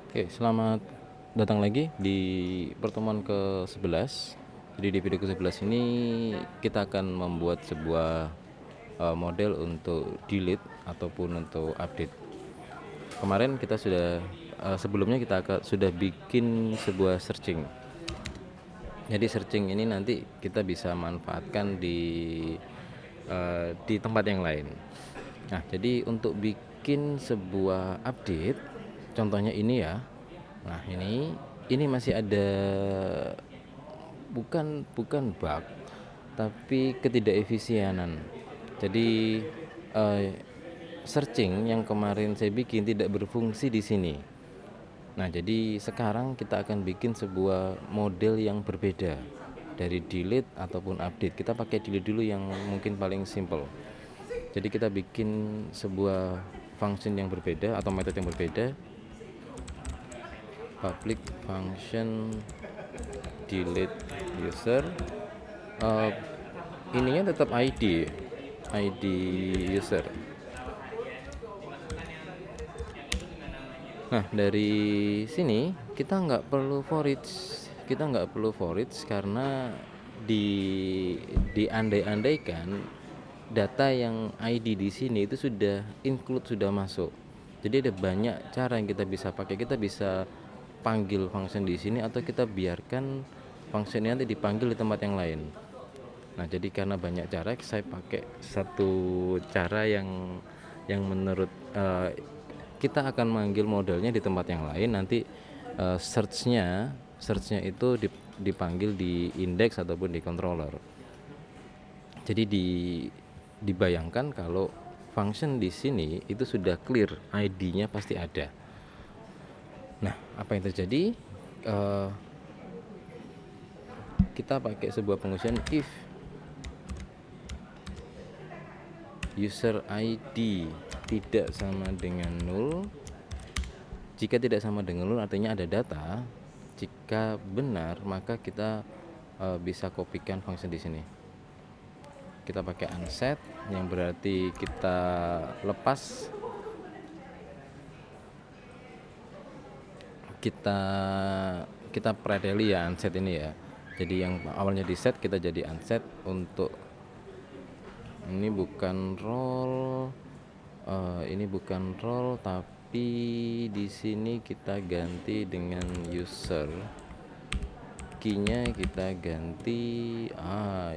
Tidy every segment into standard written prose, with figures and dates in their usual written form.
Oke, selamat datang lagi di pertemuan ke-11. Jadi di video ke-11 ini kita akan membuat sebuah model untuk delete ataupun untuk update. Kemarin kita sudah sebelumnya kita sudah bikin sebuah searching. Jadi searching ini nanti kita bisa manfaatkan di tempat yang lain. Nah, jadi untuk bikin sebuah update, contohnya ini ya. Nah, ini masih ada bukan bug, tapi ketidakefisienan. Jadi searching yang kemarin saya bikin tidak berfungsi di sini. Nah, jadi sekarang kita akan bikin sebuah model yang berbeda dari delete ataupun update. Kita pakai delete dulu yang mungkin paling simple. Jadi kita bikin sebuah function yang berbeda atau metode yang berbeda. Public function delete user, ininya tetap ID user. Nah, dari sini kita nggak perlu for each karena diandai-andaikan data yang ID di sini itu sudah sudah masuk. Jadi ada banyak cara yang kita bisa pakai. Kita bisa panggil function di sini atau kita biarkan function nanti dipanggil di tempat yang lain. Nah, jadi karena banyak cara, saya pakai satu cara yang menurut kita akan manggil modelnya di tempat yang lain. Nanti searchnya itu dipanggil di index ataupun di controller. Jadi dibayangkan kalau function di sini itu sudah clear, ID-nya pasti ada. Nah, apa yang terjadi? Kita pakai sebuah pengusian if user ID tidak sama dengan 0. Jika tidak sama dengan 0 artinya ada data. Jika benar, maka kita bisa kopikan function di sini. Kita pakai unset yang berarti kita lepas, kita predeli ya unset ini ya. Jadi yang awalnya di set kita jadi unset. Untuk ini bukan role, tapi di sini kita ganti dengan user. Key-nya kita ganti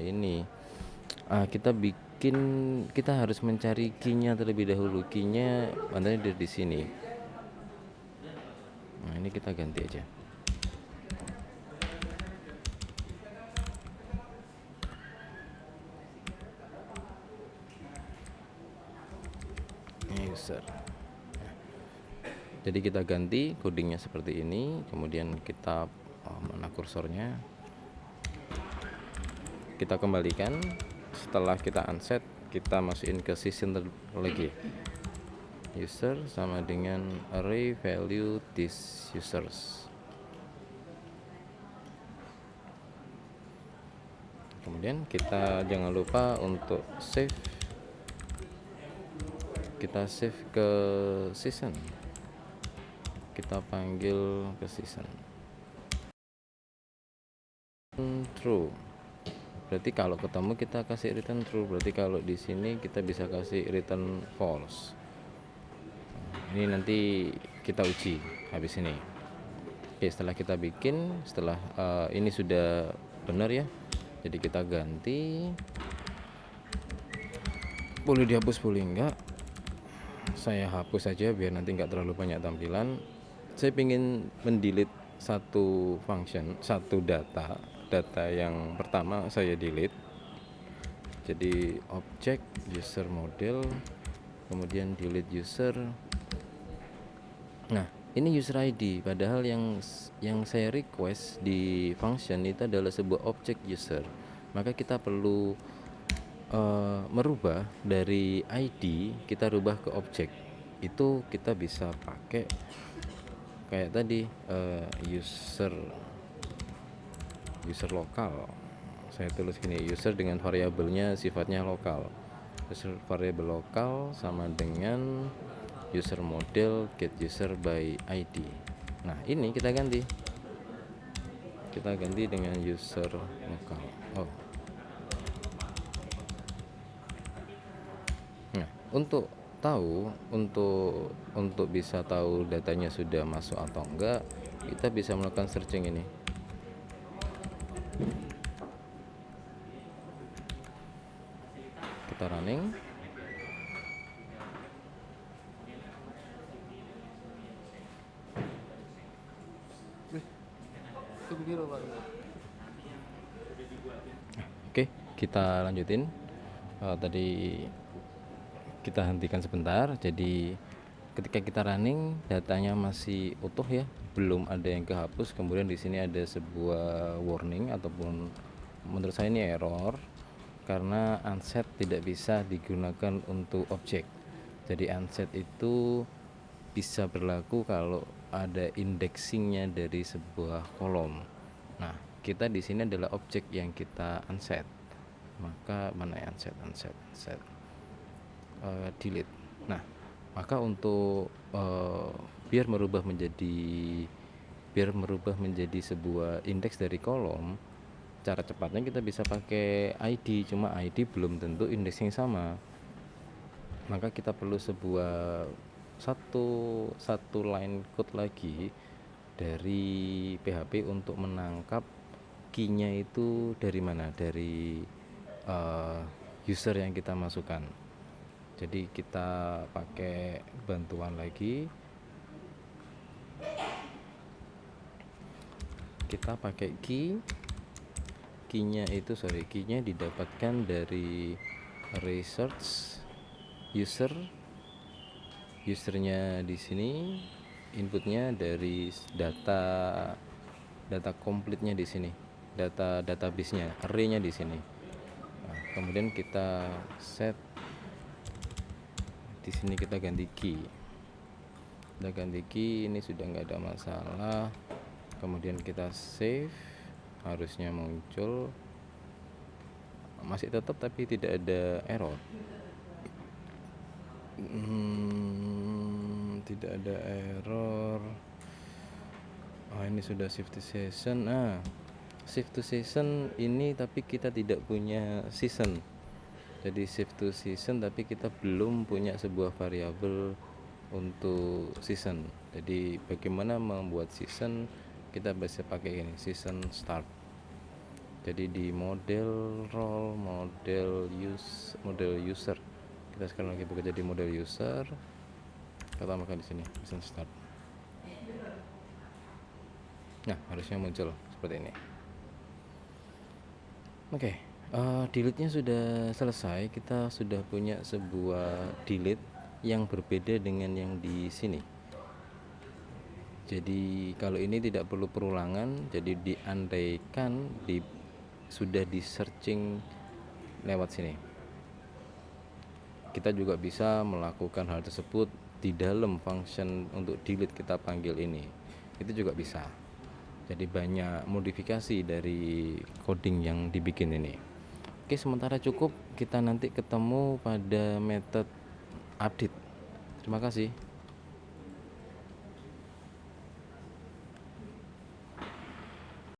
ini. Kita harus mencari key-nya terlebih dahulu. Key-nya ada di sini. Nah, ini kita ganti aja. User. Jadi kita ganti codingnya seperti ini, kemudian kita mana kursornya, kita kembalikan. Setelah kita unset, kita masukin ke session lagi. User sama dengan array value this users. Kemudian kita jangan lupa untuk save. Kita save ke season. Kita panggil ke season. True. Berarti kalau ketemu kita kasih return true. Berarti kalau di sini kita bisa kasih return false. Ini nanti kita uji habis ini. Oke, setelah kita bikin, setelah ini sudah benar ya. Jadi kita ganti. Boleh dihapus, boleh enggak. Saya hapus saja biar nanti enggak terlalu banyak tampilan. Saya ingin mendelete satu function, satu data yang pertama saya delete. Jadi object user model, kemudian delete user. Nah, ini user ID, padahal yang saya request di function itu adalah sebuah object user. Maka kita perlu merubah dari ID, kita rubah ke object. Itu kita bisa pakai kayak tadi user lokal. Saya tulis gini, user dengan variabelnya sifatnya lokal. User variabel lokal sama dengan user model get user by ID. Nah, ini kita ganti dengan user lokal. Oh, nah, untuk bisa tahu datanya sudah masuk atau enggak, kita bisa melakukan searching ini. Kita running. Oke, kita lanjutin. Tadi kita hentikan sebentar. Jadi ketika kita running, datanya masih utuh ya, belum ada yang kehapus. Kemudian di sini ada sebuah warning ataupun menurut saya ini error karena unset tidak bisa digunakan untuk objek. Jadi unset itu bisa berlaku kalau ada indexingnya dari sebuah kolom. Nah, kita di sini adalah objek yang kita unset. Maka mana ya unset, delete. Nah, maka untuk biar merubah menjadi sebuah indeks dari kolom, cara cepatnya kita bisa pakai ID, cuma ID belum tentu indeksnya sama. Maka kita perlu satu line code lagi dari PHP untuk menangkap key-nya itu dari mana, dari user yang kita masukkan. Jadi kita pakai bantuan lagi, kita pakai key-nya didapatkan dari research usernya di sini, inputnya dari data komplitnya di sini, database-nya, array-nya di sini. Nah, kemudian kita set di sini, kita ganti key, ini sudah nggak ada masalah. Kemudian kita save, harusnya muncul, masih tetap tapi tidak ada error. Tidak ada error. Ini sudah shift to season. Shift to season ini tapi kita tidak punya season. Jadi shift to season tapi kita belum punya sebuah variabel untuk season. Jadi bagaimana membuat season, kita bisa pakai ini, season start. Jadi di model role, model user, kita sekarang lagi bekerja di model user, kita tambahkan di sini season start. Nah, harusnya muncul seperti ini. Oke, delete-nya sudah selesai. Kita sudah punya sebuah delete yang berbeda dengan yang di sini. Jadi kalau ini tidak perlu perulangan, jadi diandaikan sudah di searching lewat sini, kita juga bisa melakukan hal tersebut di dalam function untuk delete, kita panggil ini, itu juga bisa. Jadi banyak modifikasi dari coding yang dibikin ini. Oke, sementara cukup, kita nanti ketemu pada method update. Terima kasih.